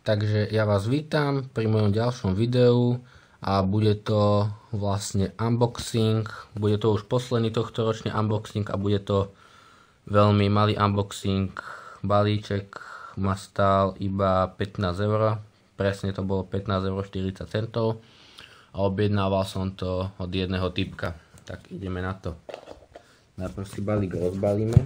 Takže ja vás vítam pri mojom ďalšom videu a bude to vlastne unboxing, bude to už posledný tohtoročný unboxing a bude to veľmi malý unboxing. Balíček ma stál iba 15 €, presne to bolo 15,40 € a objednával som to od jedného typka. Tak ideme na to. Najprv si balík rozbalíme.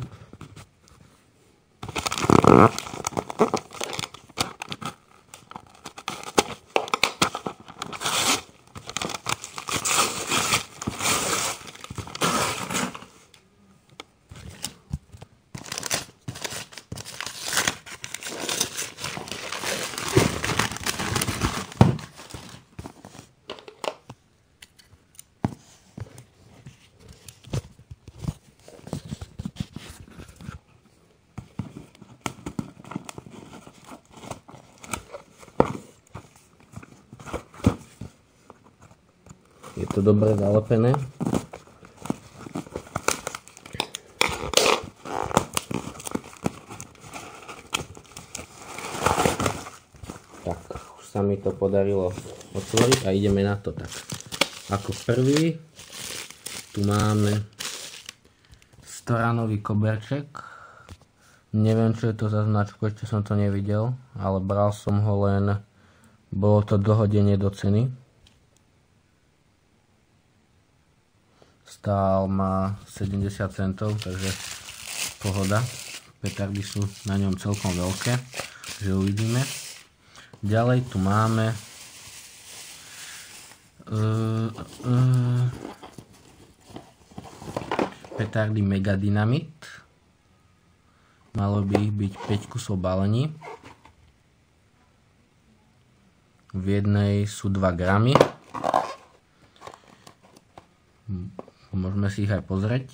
Je to dobre zalepené. Tak, už sa mi to podarilo otvoriť a ideme na to. Tak, ako prvý tu máme storanový koberček. Neviem, čo je to za značku, ešte som to nevidel, ale bral som ho len, bolo to dohodenie do ceny. Stál ma 70 centov, takže pohoda. Petardy sú na ňom celkom veľké, že uvidíme. Ďalej tu máme petardy Mega Dynamit. Malo by ich byť 5 kusov balení. V jednej sú 2 gramy. Môžeme si ich aj pozrieť.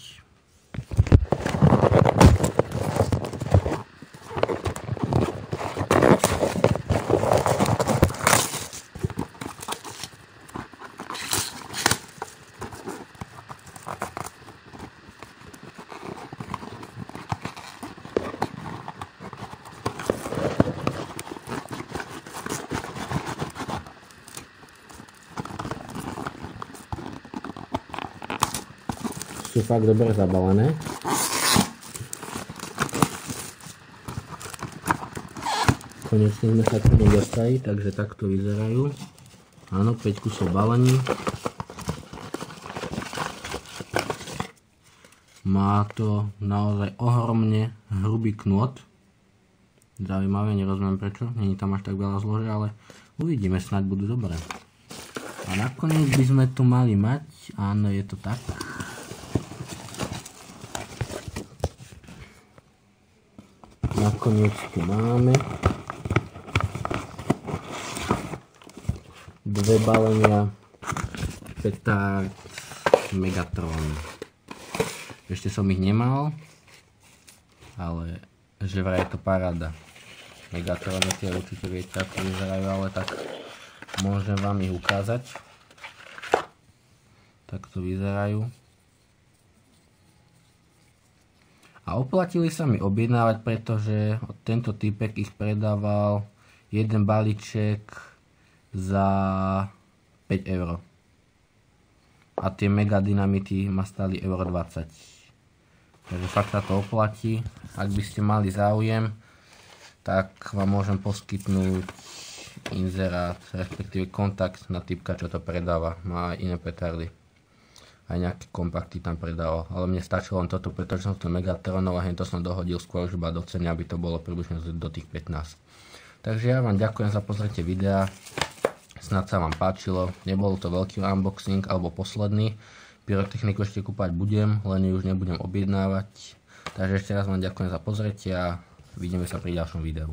Sú fakt dobre zabalené. Konečne sme sa k tomu dostali, takže takto vyzerajú. Áno, 5 kusov balení. Má to naozaj ohromne hrubý knôt. Zaujímavé, nerozumiem prečo, není tam až tak veľa zlože, ale uvidíme, snáď budú dobré. A nakoniec by sme tu mali mať, áno, je to tak. Nakoniec tu máme 2 balenia petard Megatron. Ešte som ich nemal, ale že vraj je to paráda. Megatrony tie určite viete, ako vyzerajú, ale tak môžem vám ich ukázať. Takto vyzerajú. A oplatili sa mi objednávať, pretože tento typek ich predával jeden balíček za 5 €. A tie Mega Dynamity ma stáli 1,20 €. Takže fakt sa to oplatí. Ak by ste mali záujem, tak vám môžem poskytnúť inzerát, respektíve kontakt na typka, čo to predáva. Má aj iné petardy. Aj nejaké kompakty tam predával, ale mne stačilo len toto, pretože som to Megatronov a to som dohodil skôr už iba do ceny, aby to bolo približne do tých 15. Takže ja vám ďakujem za pozretie videa, snad sa vám páčilo, nebol to veľký unboxing alebo posledný, pyrotechniku ešte kúpať budem, len ju už nebudem objednávať, takže ešte raz vám ďakujem za pozretie a vidíme sa pri ďalšom videu.